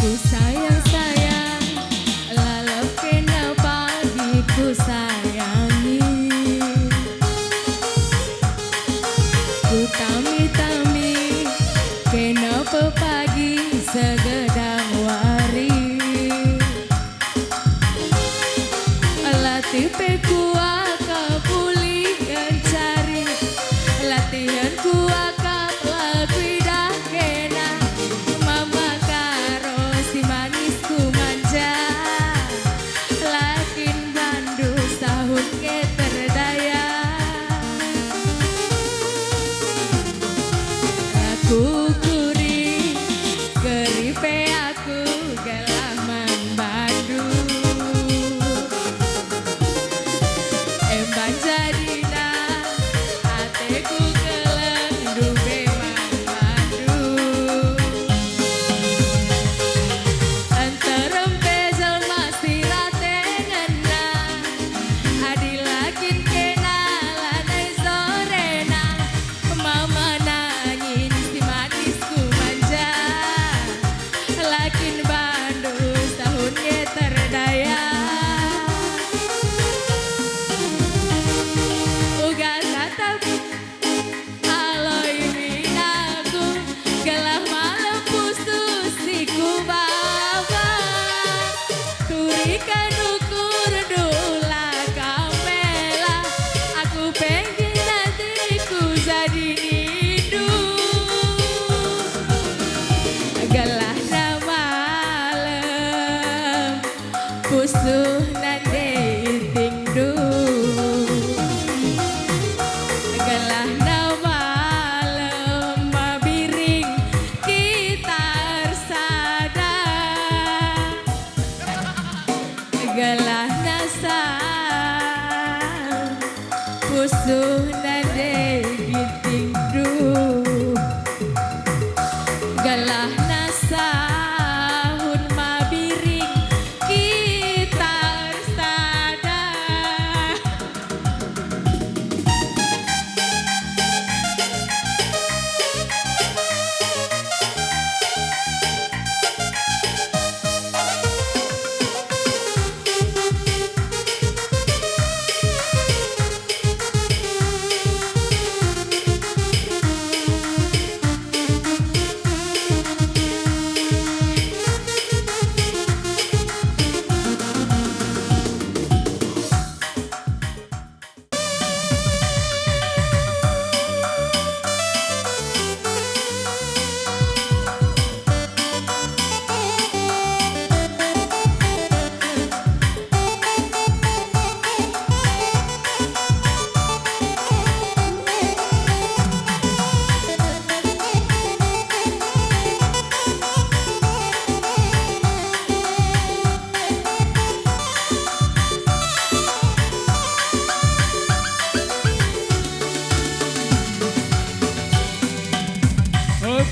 Ku sayang-sayang, lalap kena pagi ku sayangi. Ku tami-tami, kenapa pagi segedang wari. Latipe kuaka pulih cari, latihan kuaka laku dah kena. Mama karo si manis ku manja, lakin bandu tahun ke terdaya. Aku kuri keripe aku gelah membandu. Emban jadina hatiku keleng dube mandu. Antarem pejel masih rate ngena, adilakin kena lanai sorena. Mama nangin si manis ku manja, lakin bandu tahun ke terdaya. Ugal tatap aloi minaku, gelah malam putus siku bawa. Turikan ukur dula kamela, aku pengen nantiku jadi nindu. Gelah na malam pusuh nande tingdu. Gelah na malam mabiring gitar sada. Gelah na sang pusuh nande tingdu. Gelah na sahun mabiring gitar sada.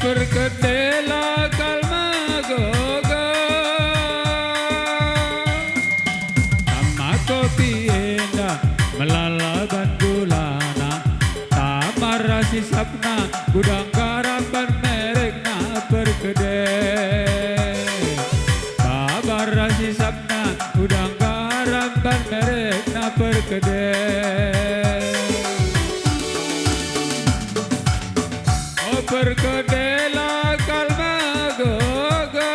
Perkedela kalma gogo, sama kopi enda melalaban gulana, tamar rasi sapna gudang garam ban merekna perkede. Tamar rasi sapna gudang garam ban merekna perkede. Perkedela kalma gogo,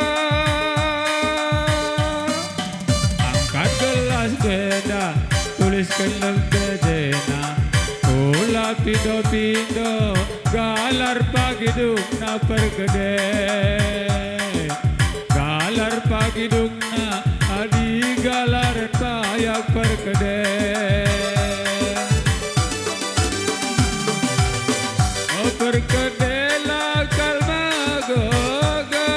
angkat gelas beda, tuliskan lembedena. Kula pindo-pindo, galar pagi dukna perkede. Galar pagi dukna, adi galar payak perkede. Perkedela kalma gogo,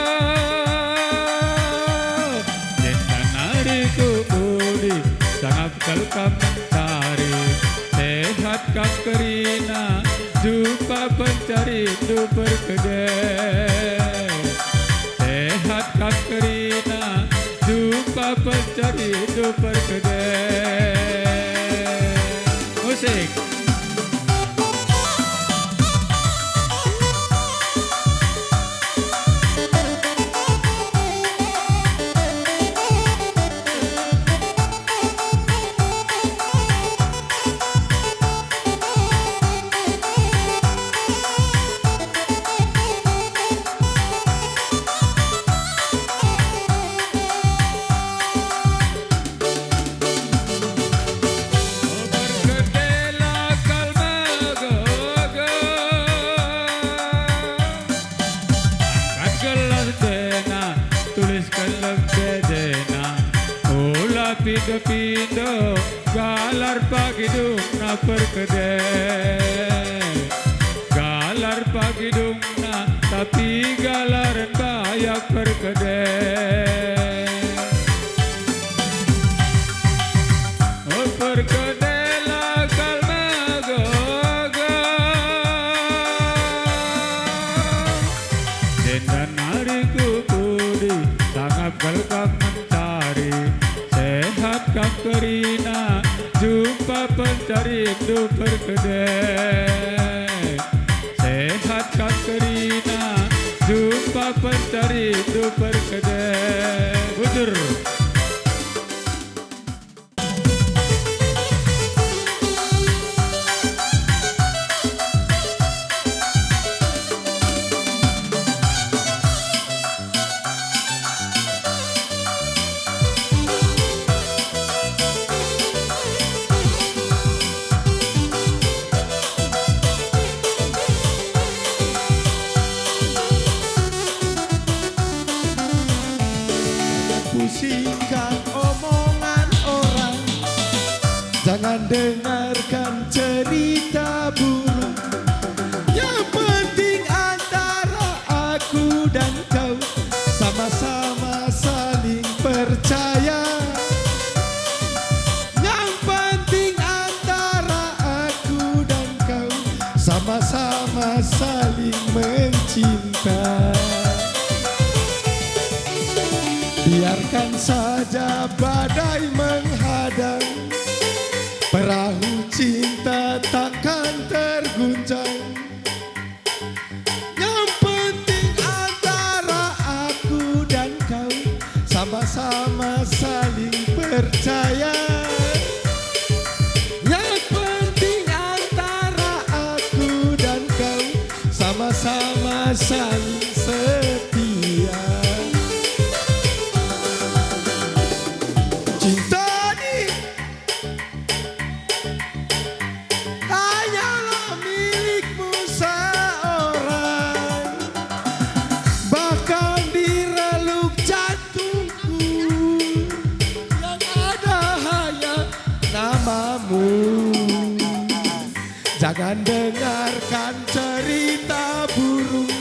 jentan hariku budi sangat kalkam mentari. Sehat kang kerina, jumpa pencari du perkede. Sehat kang kerina, jumpa pencari du perkede. Musik. pindo-pindo galar pagidung na perkedel galar pagidung na tapi galaran bayak perkedel oh perkedel akal magogo dan hariku budi sangat galkak mencari sehat kak kerina jumpa pencari hidup perkedel sehat kak kerina jumpa pencari hidup perkedel bujur pusingkan omongan orang, jangan dengarkan cerita buruk. Yang penting antara aku dan kau sama-sama saling percaya. Yang penting antara aku dan kau sama-sama saling mencinta. Biarkan saja badai menghadang, perahu cinta takkan terguncang. Yang penting antara aku dan kau sama-sama saling percaya. Yang penting antara aku dan kau sama-sama saling setia. Cinta ini hanyalah milikmu seorang, bahkan di reluk jantungku yang ada hanya namamu. Jangan dengarkan cerita buruk,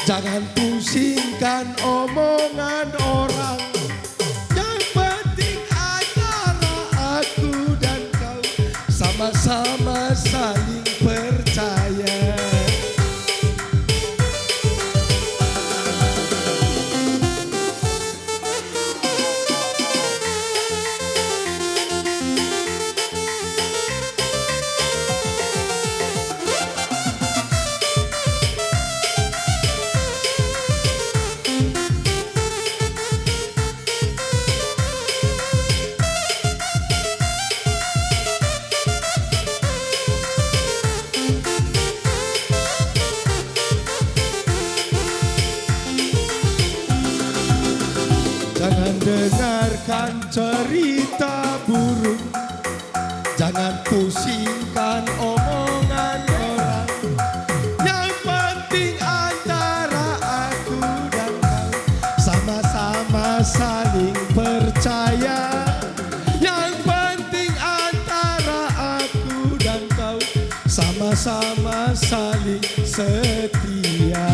jangan pusingkan omongan orang. Sama-sama saling percaya. Jangan dengarkan cerita buruk, jangan pusingkan omongan orang. Yang penting antara aku dan kau sama-sama saling percaya. Yang penting antara aku dan kau sama-sama saling setia.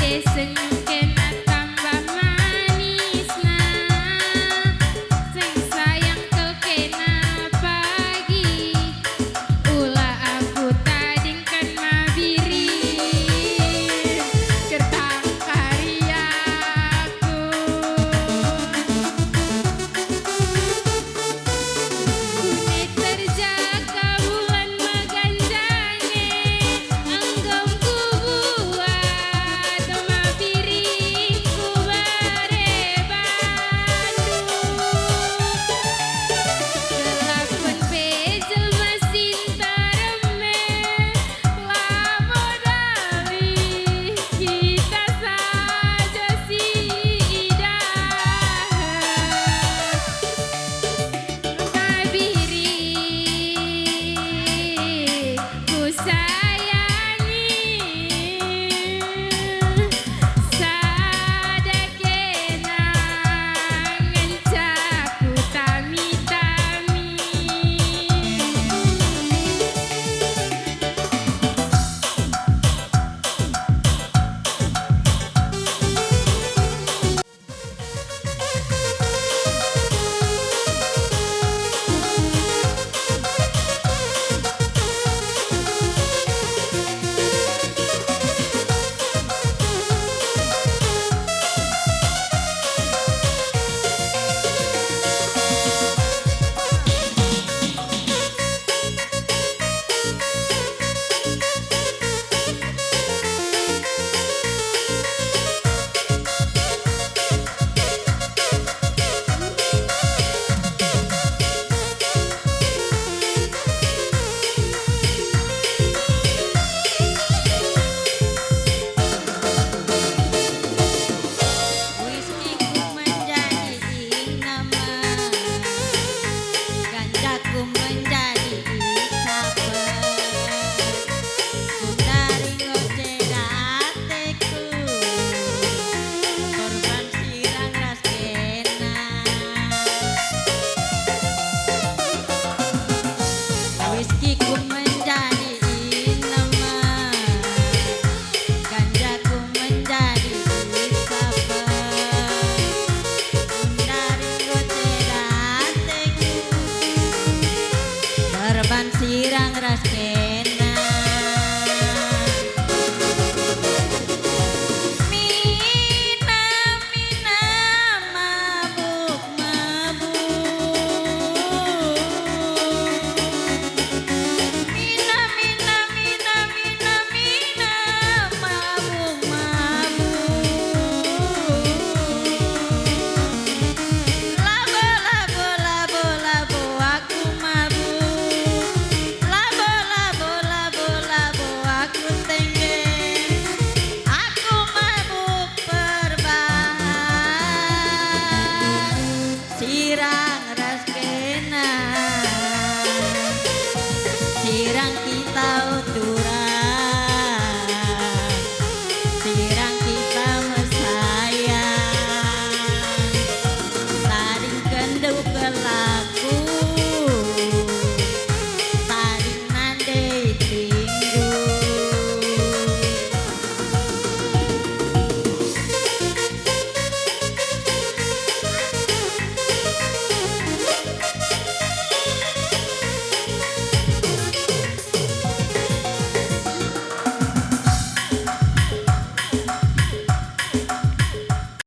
pandai senyum